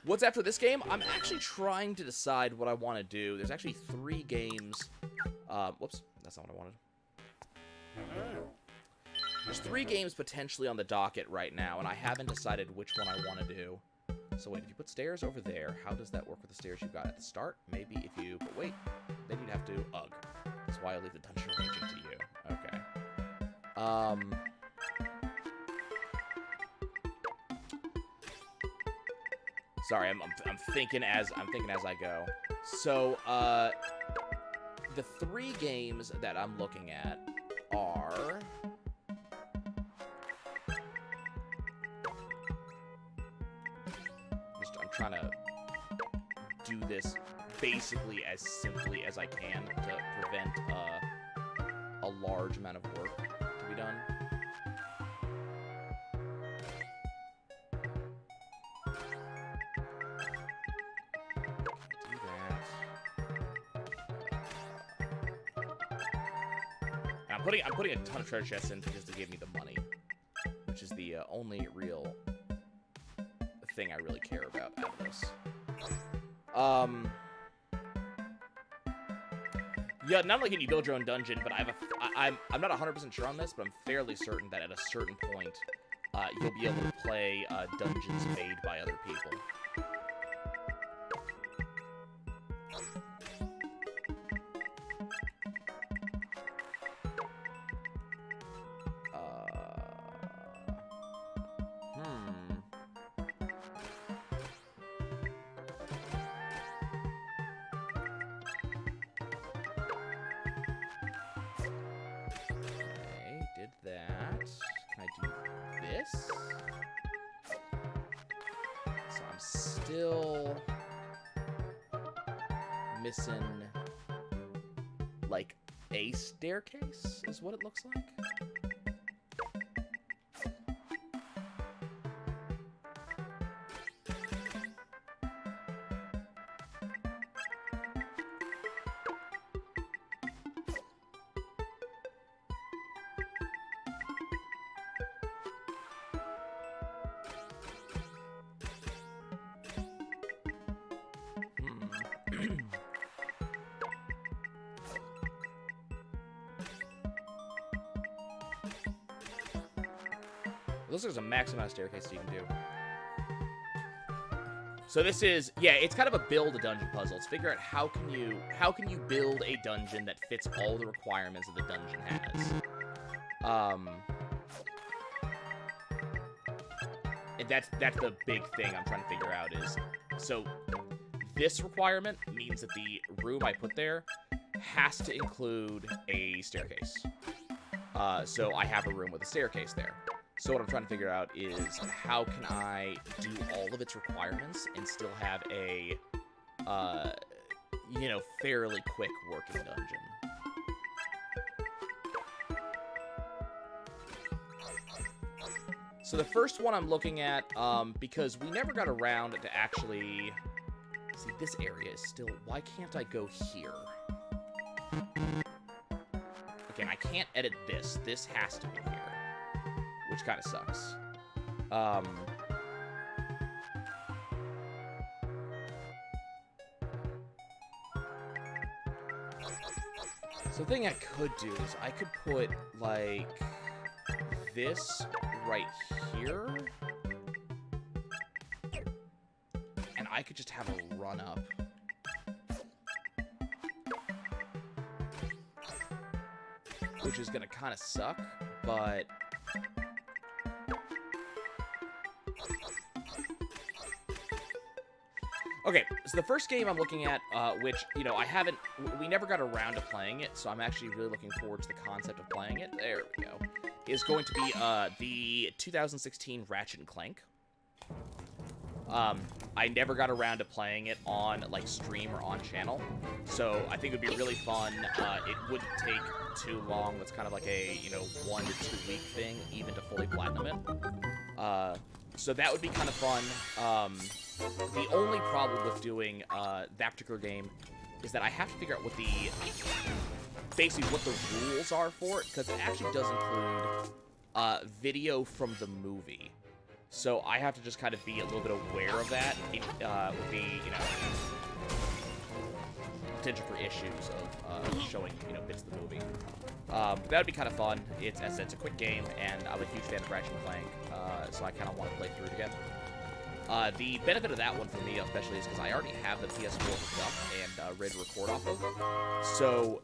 What's after this game? I'm actually trying to decide what I want to do. There's actually 3 games. Whoops, that's not what I wanted. There's 3 games potentially on the docket right now, and I haven't decided which one I want to do. So wait, if you put stairs over there, how does that work with the stairs you got at the start? Maybe if you... But wait, then you'd have to... Ugh. That's why I leave the dungeon arranging to you. Okay. Sorry, I'm thinking as I go. So, the 3 games that I'm looking at are... I'm trying to do this basically as simply as I can to prevent a large amount of work to be done. Do that. And I'm putting a ton of treasure chests in just to give me the money, which is the only real thing I really care about out of this. Yeah, not only can you build your own dungeon, but I'm not 100% sure on this, but I'm fairly certain that at a certain point, you'll be able to play dungeons made by other people. Still missing like a staircase is what it looks like. It looks like there's a max amount of staircases you can do. So this is, yeah, it's kind of a build a dungeon puzzle. It's figure out how can you build a dungeon that fits all the requirements that the dungeon has. And that's the big thing I'm trying to figure out is, so this requirement means that the room I put there has to include a staircase. So I have a room with a staircase there. So what I'm trying to figure out is how can I do all of its requirements and still have a, you know, fairly quick working dungeon. So the first one I'm looking at, because we never got around to actually... See, this area is still... Why can't I go here? Okay, and I can't edit this. This has to be here. Which kind of sucks. So the thing I could do is I could put, like, this right here. And I could just have a run up. Which is gonna kind of suck, but... Okay, so the first game I'm looking at, which, you know, we never got around to playing it, so I'm actually really looking forward to the concept of playing it. There we go. Is going to be, the 2016 Ratchet & Clank. I never got around to playing it on, like, stream or on channel, so I think it would be really fun. It wouldn't take too long. It's kind of like a, you know, 1 to 2 week thing, even to fully platinum it. So that would be kind of fun. The only problem with doing that particular game is that I have to figure out what basically what the rules are for it, because it actually does include video from the movie. So I have to just kind of be a little bit aware of that. It would be, you know, potential for issues of showing, you know, bits of the movie. But that would be kind of fun. It's, as I said, it's a quick game, and I'm a huge fan of Ratchet & Clank, so I kind of want to play through it again. The benefit of that one for me, especially, is because I already have the PS4 hooked up and ready to record off of. So,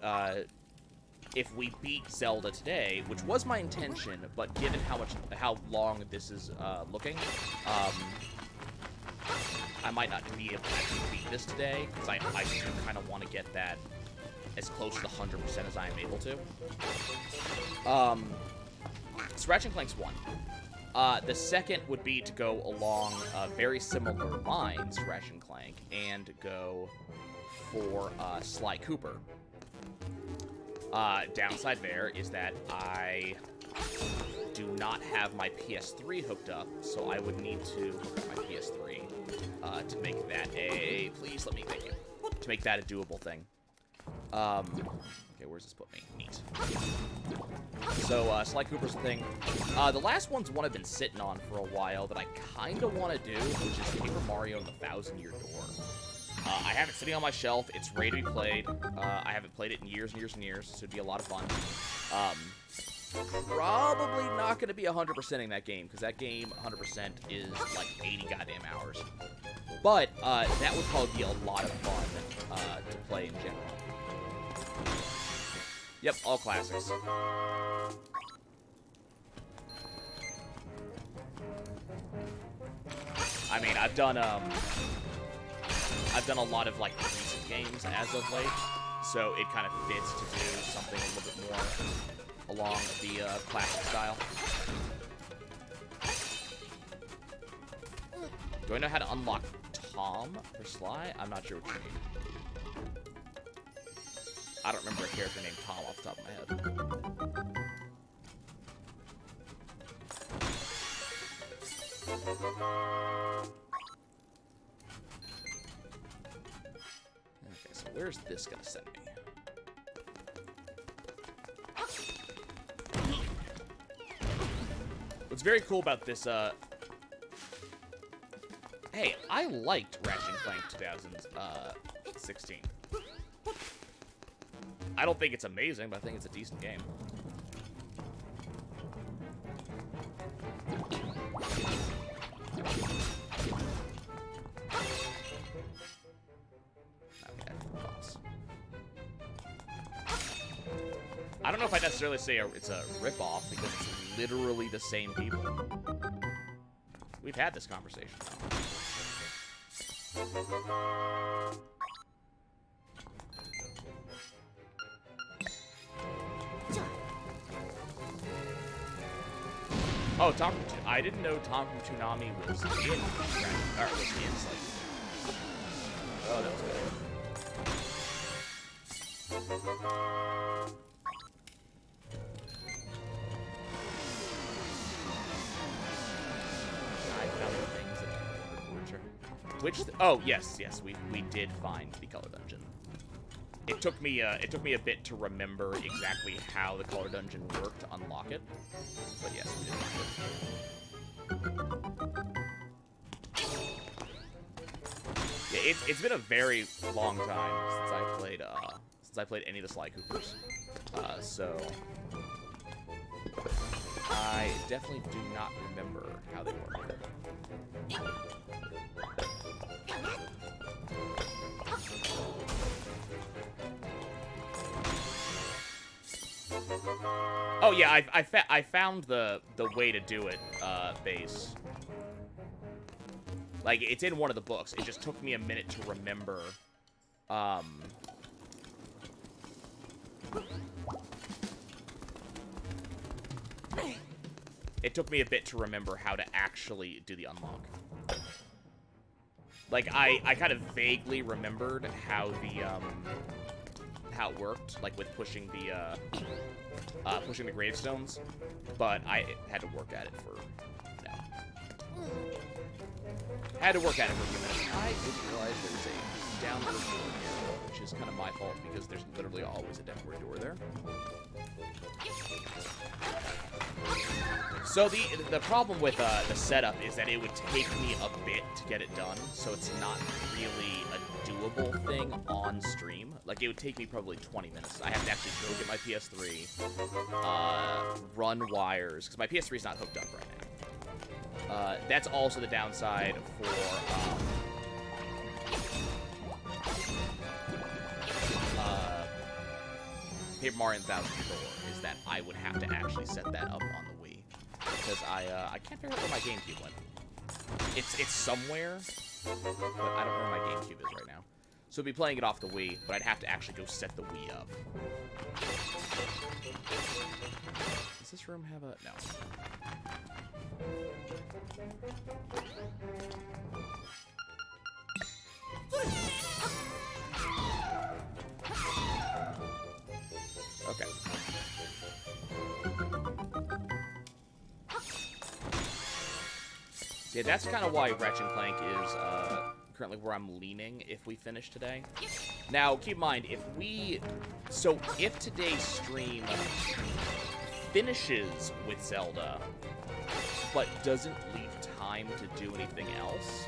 if we beat Zelda today, which was my intention, but given how long this is looking, I might not be able to actually beat this today, because I do kind of want to get that as close to the 100% as I am able to. So Ratchet & Clank's one. The second would be to go along very similar lines to Ratchet & Clank and go for Sly Cooper. Downside there is that I do not have my PS3 hooked up, so I would need to hook up my PS3 to make that a... Please let me... Thank you. To make that a doable thing. Okay, where's this put me? Neat. So, Sly Cooper's the thing. The last one's one I've been sitting on for a while that I kind of want to do, which is Paper Mario and the Thousand-Year Door. I have it sitting on my shelf. It's ready to be played. I haven't played it in years and years and years, so it'd be a lot of fun. Probably not going to be 100%ing that game, because that game, 100%, is like 80 goddamn hours. But that would probably be a lot of fun to play in general. Yep, all classics. I mean, I've done a lot of, like, recent games as of late, so it kind of fits to do something a little bit more along the classic style. Do I know how to unlock Tom for Sly? I'm not sure what you mean. I don't remember a character named Tom off the top of my head. Okay, so where's this gonna send me? What's very cool about this, hey, I liked Ratchet & Clank 2016. I don't think it's amazing, but I think it's a decent game. Okay, boss. I don't know if I'd necessarily say it's a ripoff, because it's literally the same people. We've had this conversation now. Oh, Tom from I didn't know Tom from Toonami was in Sly. Oh, that was good. I found the things that Which? Oh, yes, we did find the color dungeon. It took me a bit to remember exactly how the color dungeon worked to unlock it, but yes, we did find it. Yeah, it's been a very long time since I played any of the Sly Coopers, so I definitely do not remember how they work. Oh yeah, I found the way to do it, base. Like, it's in one of the books. It just took me a minute to remember, it took me a bit to remember how to actually do the unlock. Like, I kind of vaguely remembered how it worked, like with pushing the gravestones, but I had to work at it for, a few minutes. I didn't realize there was a downward door here, which is kind of my fault because there's literally always a downward door there. So the problem with the setup is that it would take me a bit to get it done, so it's not really a doable thing on stream. Like, it would take me probably 20 minutes. I have to actually go get my PS3, run wires, because my PS3 is not hooked up right now. That's also the downside for Paper Mario 1004, is that I would have to actually set that up on the Wii. Because I can't figure out where my GameCube went. It's somewhere, but I don't know where my GameCube is right now. So I'd be playing it off the Wii, but I'd have to actually go set the Wii up. Does this room have a... No. Okay. So yeah, that's kind of why Ratchet & Clank is currently where I'm leaning if we finish today. Now, keep in mind, if today's stream finishes with Zelda, but doesn't leave time to do anything else,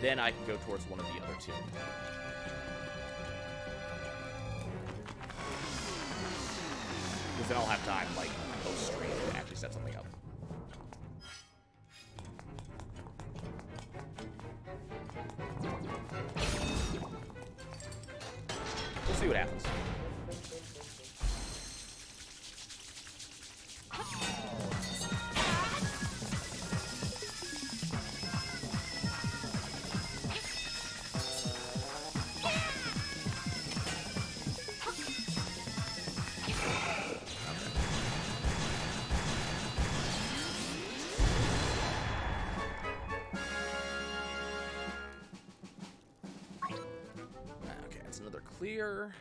then I can go towards one of the other two. Because then I'll have time, like, post-stream to actually set something up. We'll see what happens.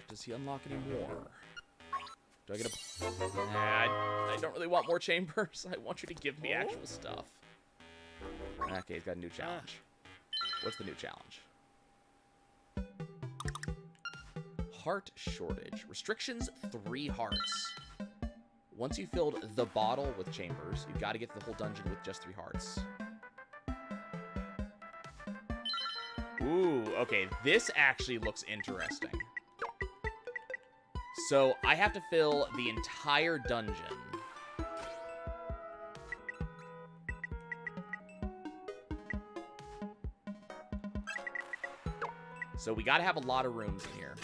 Does he unlock any more? Do I get a... Nah, I don't really want more chambers. I want you to give me actual stuff. Okay, he's got a new challenge. What's the new challenge? Heart shortage. Restrictions, 3 hearts. Once you've filled the bottle with chambers, you've got to get to the whole dungeon with just 3 hearts. Ooh, okay, this actually looks interesting. So, I have to fill the entire dungeon. So, we gotta have a lot of rooms in here.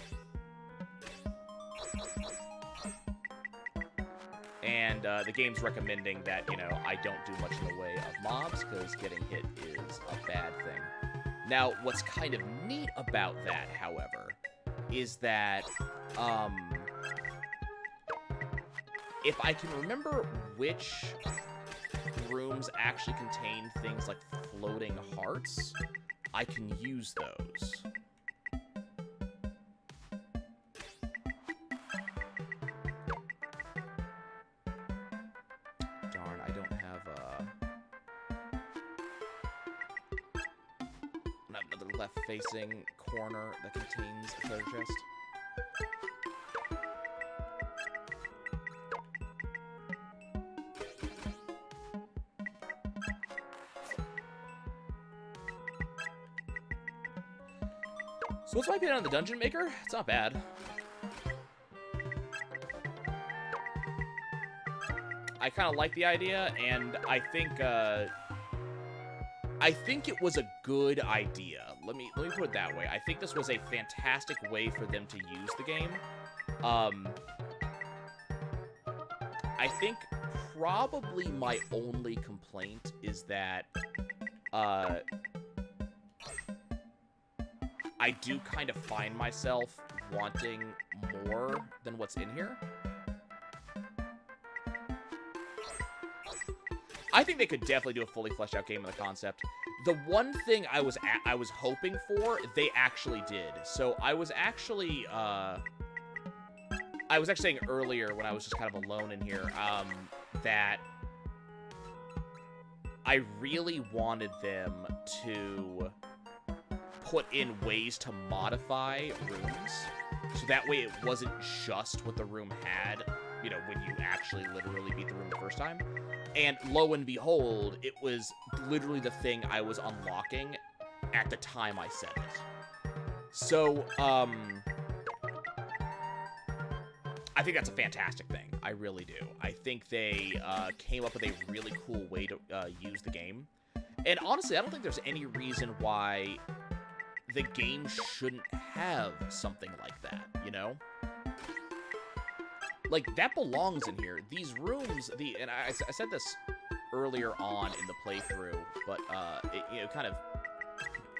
And the game's recommending that, you know, I don't do much in the way of mobs, because getting hit is a bad thing. Now, what's kind of neat about that, however, is that, if I can remember which rooms actually contain things like floating hearts, I can use those. Darn, I don't have another left-facing corner that contains a treasure chest. So what's my opinion on the Dungeon Maker? It's not bad. I kind of like the idea, and I think it was a good idea. Let me put it that way. I think this was a fantastic way for them to use the game. I think probably my only complaint is that I do kind of find myself wanting more than what's in here. I think they could definitely do a fully fleshed out game of the concept. The one thing I was hoping for, they actually did. So I was actually saying earlier when I was just kind of alone in here, that I really wanted them to put in ways to modify rooms, so that way it wasn't just what the room had, you know, when you actually literally beat the room the first time. And lo and behold, it was literally the thing I was unlocking at the time I said it. So, I think that's a fantastic thing. I really do. I think they came up with a really cool way to use the game. And honestly, I don't think there's any reason why the game shouldn't have something like that, you know? Like, that belongs in here. These rooms, and I said this earlier on in the playthrough, but it kind of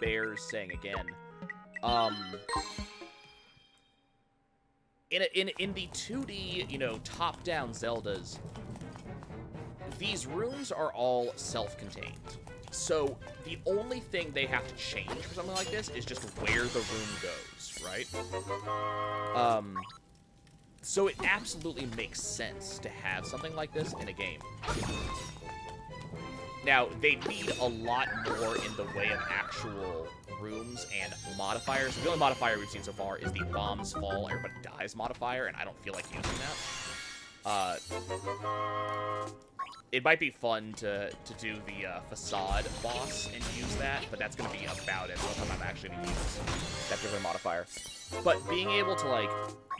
bears saying again. In the 2D, you know, top-down Zeldas, these rooms are all self-contained. So the only thing they have to change for something like this is just where the room goes, right? So it absolutely makes sense to have something like this in a game. Now, they need a lot more in the way of actual rooms and modifiers. The only modifier we've seen so far is the bombs fall, everybody dies modifier, and I don't feel like using that. It might be fun to do the facade boss and use that, but that's going to be about it. The only time I'm actually going to use that particular modifier. But being able to, like,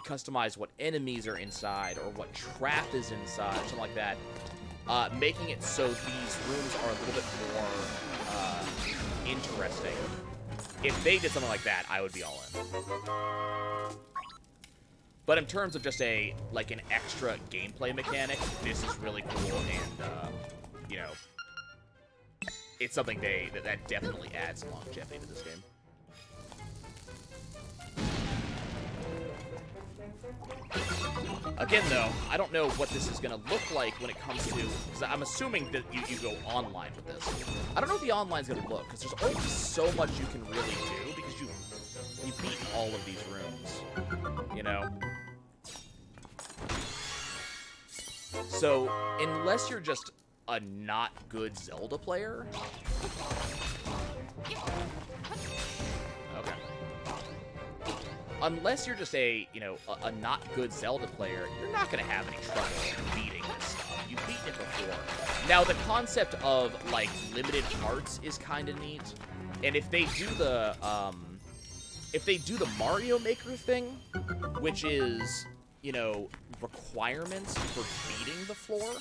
customize what enemies are inside or what trap is inside, something like that, making it so these rooms are a little bit more interesting. If they did something like that, I would be all in. But in terms of just an extra gameplay mechanic, this is really cool, and, you know, it's something that definitely adds longevity to this game. Again, though, I don't know what this is going to look like when it comes to... Because I'm assuming that you go online with this. I don't know what the online's going to look, because there's only so much you can really do, because you beat all of these rooms, you know? So, unless you're just a not good Zelda player... Okay. Unless you're just a not good Zelda player, you're not going to have any trouble beating this stuff. You've beaten it before. Now, the concept of, like, limited hearts is kind of neat. And if they do the Mario Maker thing, which is, you know, requirements for beating the floor,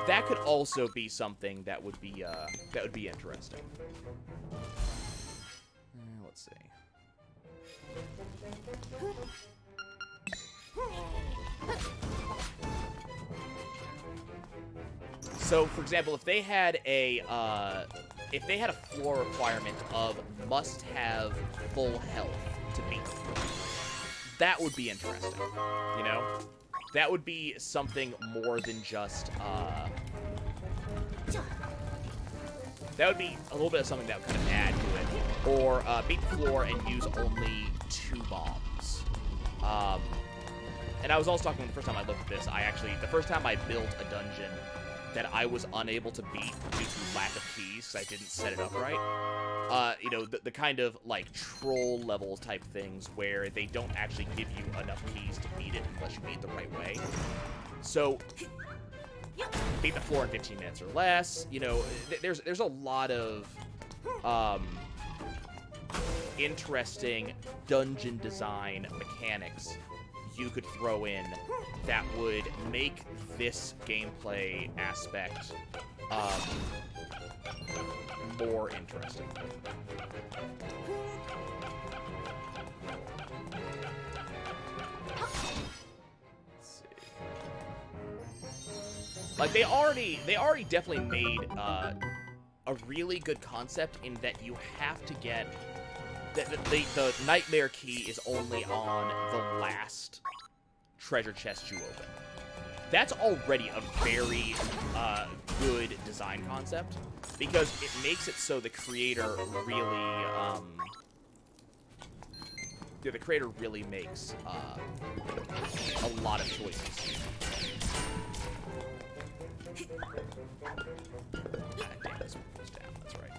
that could also be something that would be interesting. Let's see. So, for example, if they had a floor requirement of must have full health to beat the floor, that would be interesting. You know, that would be something more than just that would be a little bit of something that would kind of add to it. Or beat the floor and use only 2 bombs. And I was also talking the first time I looked at this, the first time I built a dungeon that I was unable to beat due to lack of keys, because I didn't set it up right. You know, the kind of, like, troll level type things where they don't actually give you enough keys to beat it unless you beat it the right way. So... beat the floor in 15 minutes or less. You know, there's a lot of interesting dungeon design mechanics you could throw in that would make this gameplay aspect more interesting. Like, they already definitely made a really good concept in that you have to get... The Nightmare Key is only on the last treasure chest you open. That's already a very good design concept, because it makes it so the creator really... the creator really makes a lot of choices. Damn, this one goes down, that's right.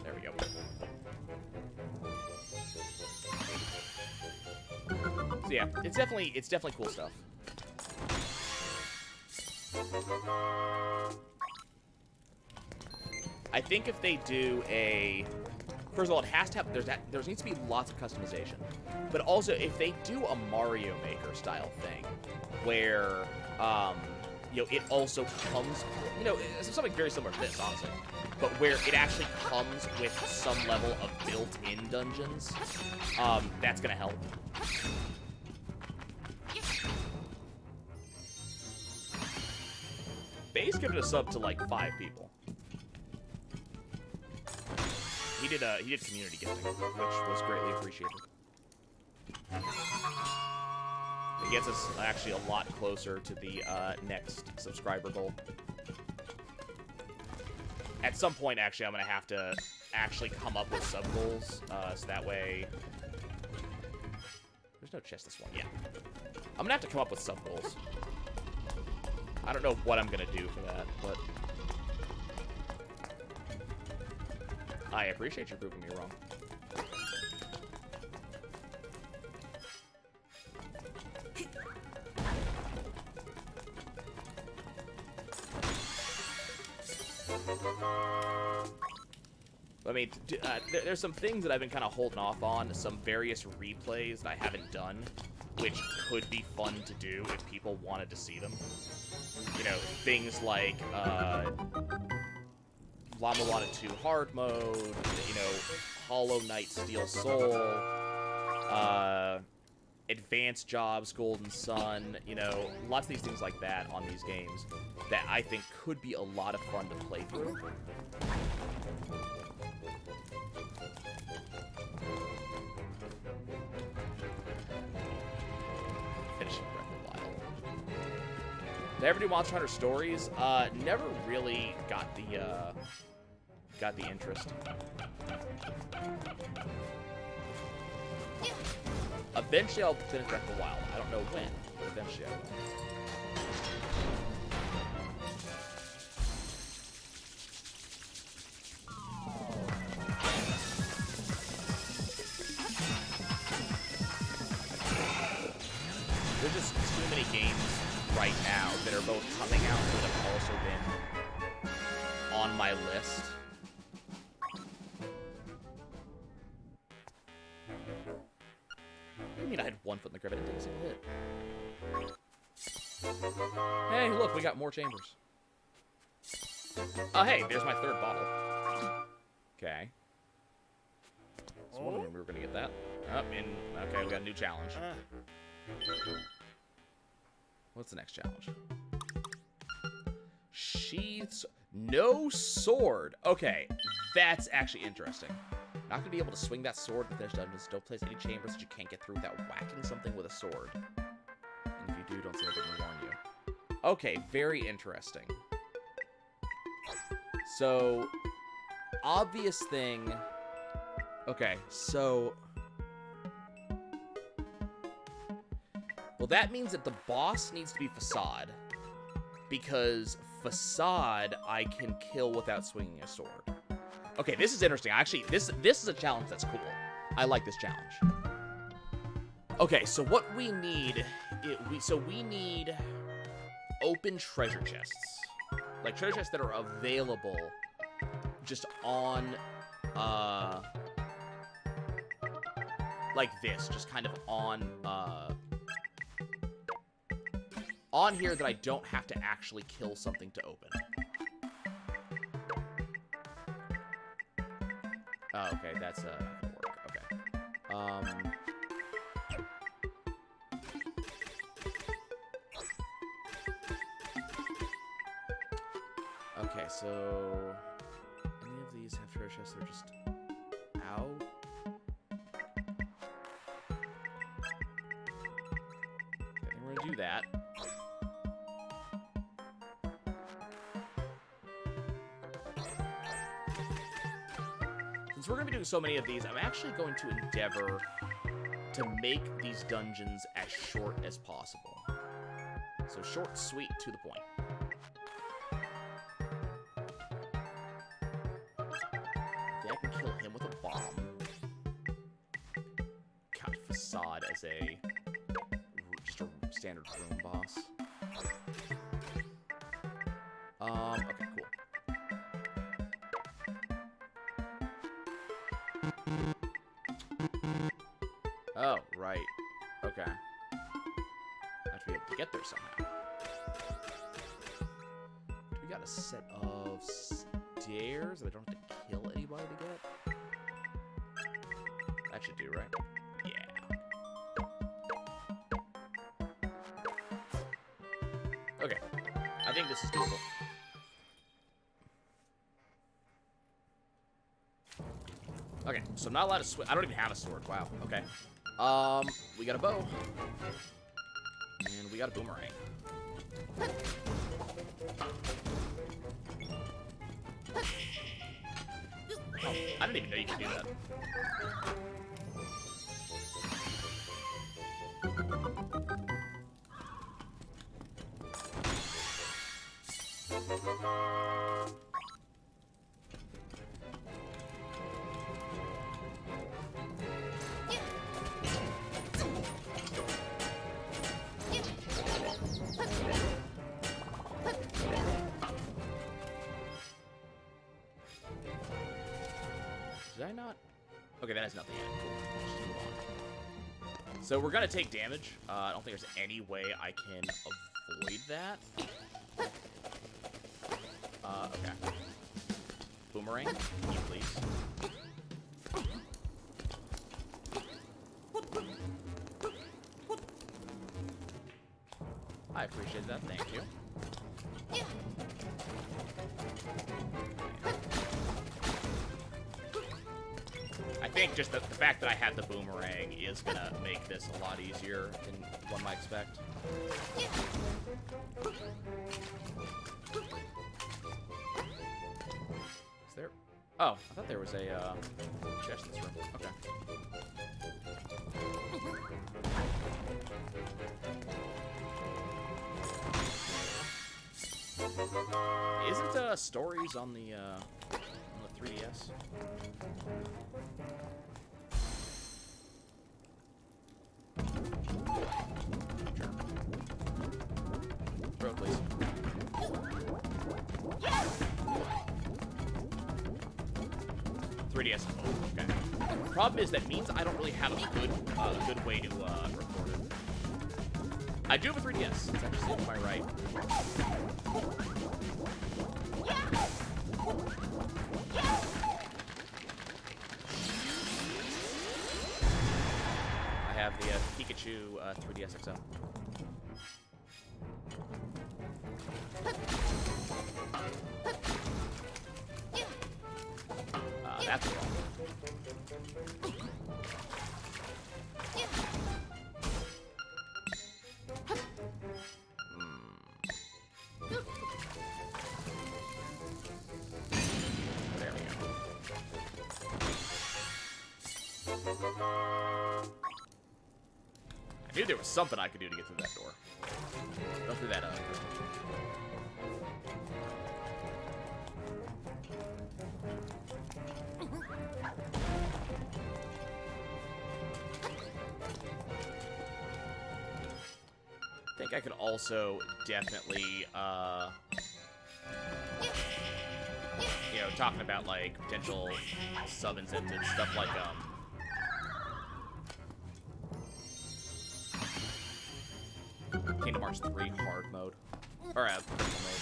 There we go. yeah, it's definitely cool stuff. I think if they do a... First of all, it has to have... There needs to be lots of customization. But also, if they do a Mario Maker style thing, where, you know, it also comes... You know, it's something very similar to this, honestly. But where it actually comes with some level of built-in dungeons, that's gonna help. Base gave it a sub to, like, 5 people. He did community gifting, which was greatly appreciated. It gets us actually a lot closer to the next subscriber goal. At some point, actually, I'm gonna have to actually come up with sub goals, so that way. There's no chest this one. Yeah, I'm gonna have to come up with sub goals. I don't know what I'm gonna do for that, but. I appreciate you proving me wrong. I mean, there's some things that I've been kind of holding off on, some various replays that I haven't done, which could be fun to do if people wanted to see them. You know, things like, Llama Lana 2 hard mode, you know, Hollow Knight Steel Soul, Advanced Jobs, Golden Sun, you know, lots of these things like that on these games that I think could be a lot of fun to play through. Finishing Breath of the Wild. Did I ever do Monster Hunter Stories? Never really got the interest. Eventually I'll finish Breath of the Wild. I don't know when, but eventually I will. There's just too many games right now that are both coming out that have also been on my list. I mean, I had 1 foot in the grave, I didn't take a single hit. Hey, look, we got more chambers. Oh, hey, there's my 3rd bottle. Okay. I was wondering when we were gonna get that. Okay, we got a new challenge. What's the next challenge? Sheaths. No sword. Okay, that's actually interesting. Not gonna be able to swing that sword to finish dungeons. Don't place any chambers that you can't get through without whacking something with a sword. And if you do, don't say I didn't warn you. Okay, very interesting. So, obvious thing. Okay, so. Well, that means that the boss needs to be Facade. Because Facade, I can kill without swinging a sword. Okay, this is interesting. Actually, this is a challenge that's cool. I like this challenge. Okay, so what we need... we need open treasure chests. Like, treasure chests that are available just on... like this. Just kind of on here that I don't have to actually kill something to open. Oh, okay, that's not gonna work. Okay. Okay, so any of these have treasure chests that are just out? Okay, I think we're gonna do that. Since we're going to be doing so many of these, I'm actually going to endeavor to make these dungeons as short as possible. So short, sweet, to the point. I can kill him with a bomb. God, Facade as a standard room boss. Okay, cool. Oh, right. Okay. I have to be able to get there somehow. We got a set of stairs that I don't have to kill anybody to get. That should do, right? Yeah. Okay. I think this is doable. Okay, so I'm not allowed to swim. I don't even have a sword. Wow. Okay. We got a bow. And we got a boomerang. Oh, I didn't even know you could do that. Did I not? Okay, that has nothing in it. Cool. Let's just move on. So we're gonna take damage. I don't think there's any way I can avoid that. Okay. Boomerang, can you please? I appreciate that, thank you. I think just the fact that I have the boomerang is gonna make this a lot easier than one might expect. Is there? Oh, I thought there was a chest in this room. Okay. Isn't stories on the 3DS? Sure. Throw it, please. 3DS. Okay. Problem is that means I don't really have a good way to record it. I do have a 3DS. It's actually sitting to my right. I have the Pikachu 3DS XL. That's wrong. There we go. I knew there was something I could do to get through that door. Go through that I think I could also definitely, you know, talking about, like, potential sub-incentives, stuff like, Kingdom Hearts 3 hard mode. Or, critical mode.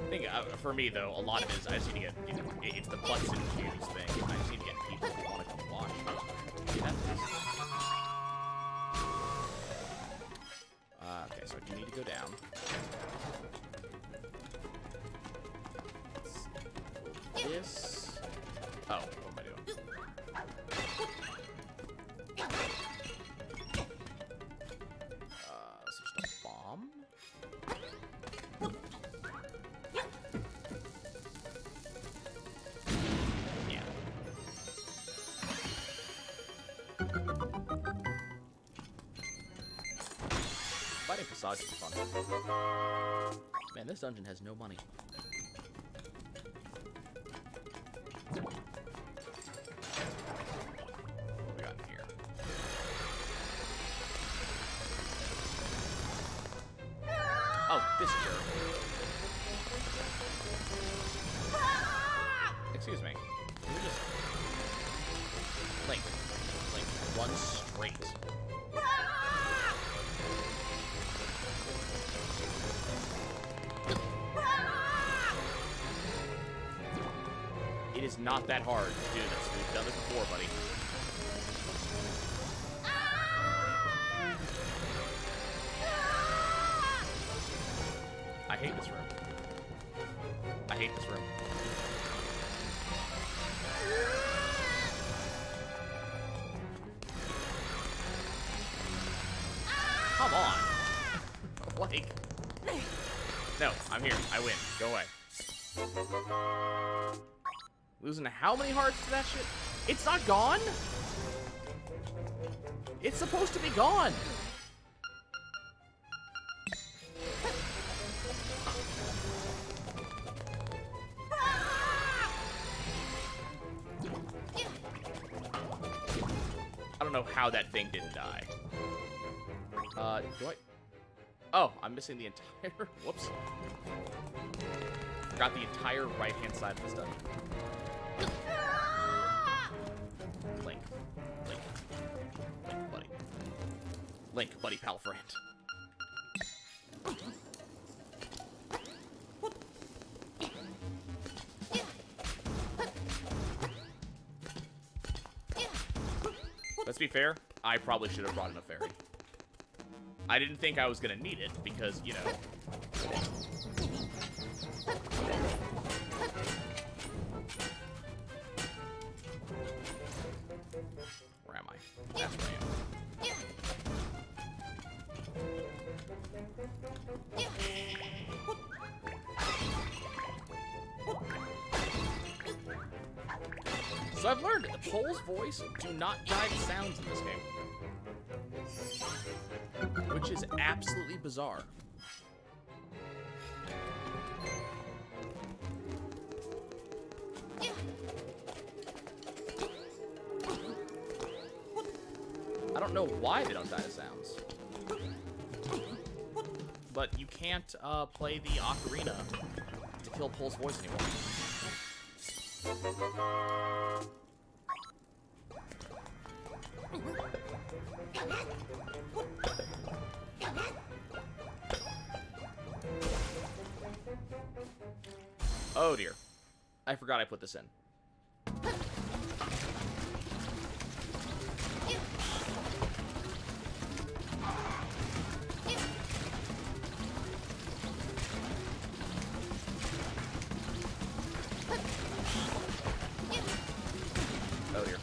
I think, for me, though, a lot of it is I just need to get, you know, it's the butts and views thing. I just need to get people who want to come watch. Yeah, okay, so I do need to go down. This. Oh, what am I doing? This is just a bomb. Yeah. Fighting Passage is fun. Man, this dungeon has no money. Oh, this jerk. Excuse me. Can we just... Link, run straight. It is not that hard to do this. We've done this before, buddy. I hate this room. I hate this room. Come on. Like... No, I'm here. I win. Go away. Losing how many hearts to that shit? It's not gone? It's supposed to be gone. I don't know how that thing didn't die. Do I... Oh, I'm missing the entire... Whoops. Got the entire right-hand side of this dungeon. Link, buddy. Link, buddy, pal, friend. Let's be fair, I probably should have brought in a fairy. I didn't think I was gonna need it, because, you know... Where am I? That's where I am. So I've learned that the Pole's voice do not guide sounds in this game. Which is absolutely bizarre. I don't know why they don't die to sounds. But you can't play the ocarina to kill Pole's voice anymore. Oh dear. I forgot I put this in. Oh dear.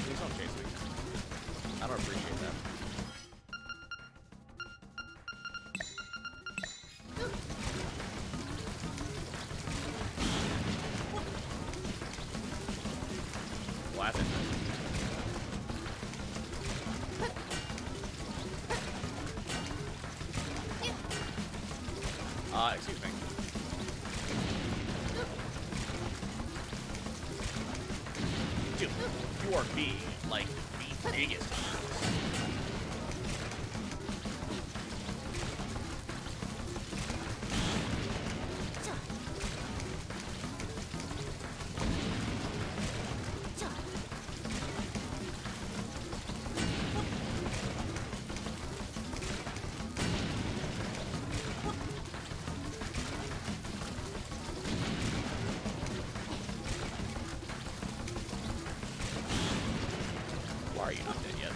Please don't chase me. I don't appreciate that. Blast it. Excuse me. Dude, you are being, like, the biggest. Why are you not dead yet?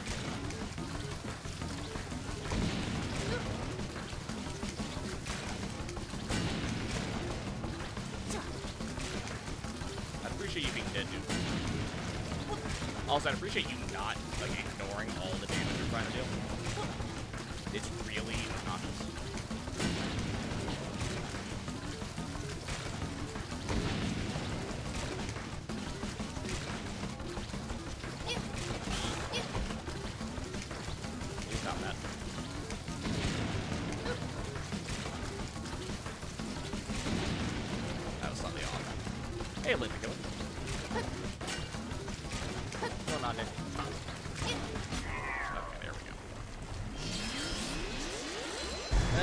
I'd appreciate you being dead, dude. Also, I'd appreciate you not, like, ignoring all the damage you're trying to do. It's really obnoxious. That was slightly off. Hey, Linda, go. What's going on, Nick? Okay, there we go.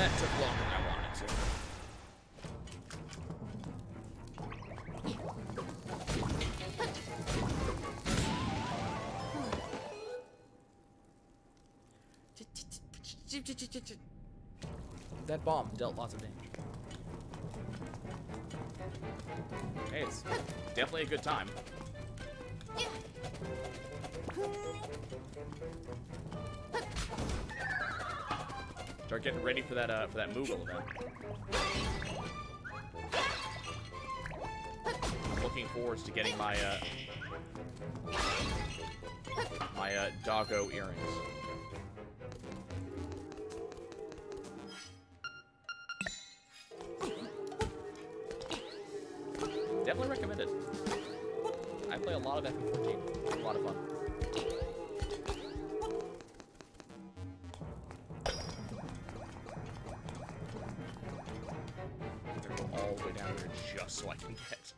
That took longer than I wanted it to. That bomb dealt lots of damage. Hey, it's definitely a good time. Start getting ready for that Moogle event. I'm looking forward to getting my doggo earrings. Definitely recommended. I play a lot of FF14. It's a lot of fun. I'm gonna go all the way down here just so I can get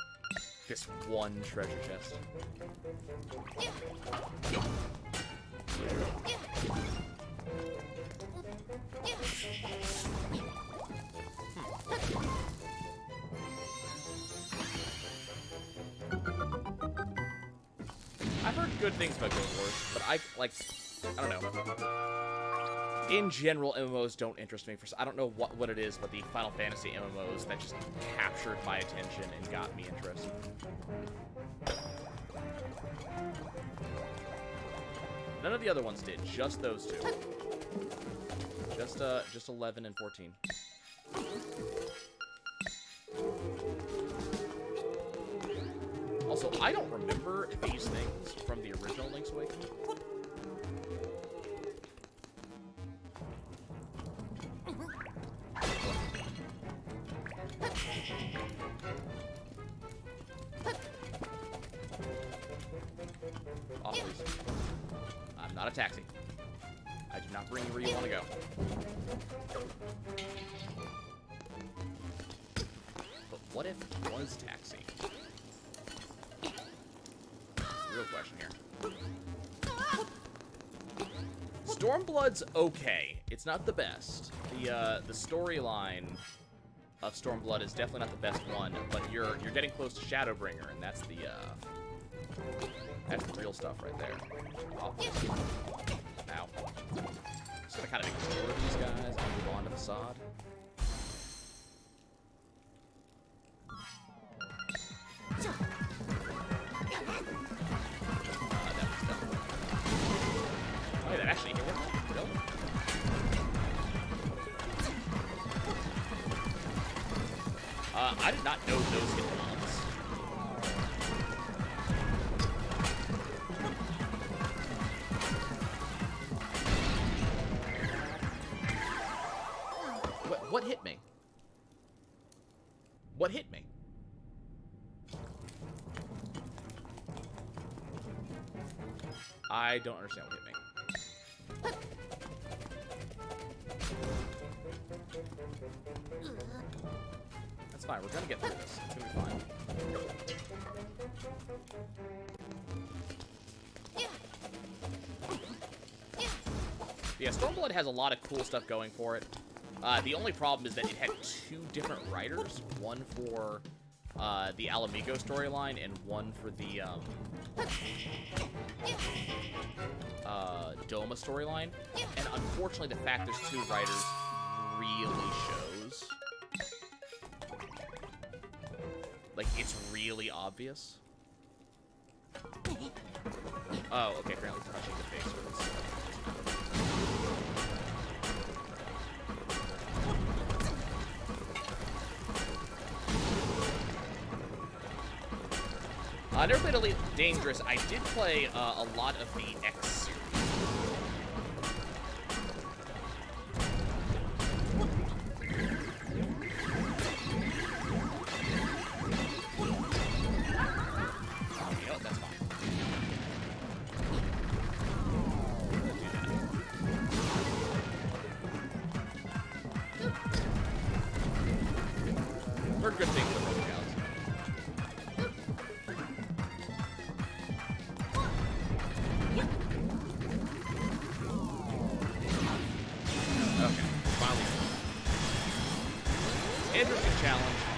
this one treasure chest. I've heard good things about Guild Wars, but I don't know. In general, MMOs don't interest me. I don't know what it is, but the Final Fantasy MMOs that just captured my attention and got me interested. None of the other ones did, just those two. Just 11 and 14. Also, I don't remember these things from the original Link's Awakening. Oh, please. I'm not a taxi. I do not bring you where you want to go. But what if it was taxi? Real question here. Stormblood's okay. It's not the best. The storyline of Stormblood is definitely not the best one, but you're getting close to Shadowbringer, and that's the real stuff right there. Oh. Ow. Just gonna kind of ignore these guys and move on to the sod. That actually hit him? Really? I did not know those hit bombs. What hit me? What hit me? I don't understand what hit me. That's fine. We're gonna get through this. It's gonna be fine. Yeah, Stormblood has a lot of cool stuff going for it. The only problem is that it had two different writers. One for the Alamigo storyline and one for the Doma storyline. And unfortunately, the fact there's two writers really shows. Like, it's really obvious. Oh, okay, apparently touching the face hurts. I never played Elite Dangerous. I did play a lot of the X series. You know what? That's fine. Heard good things about those guys. Okay, finally. Interesting challenge.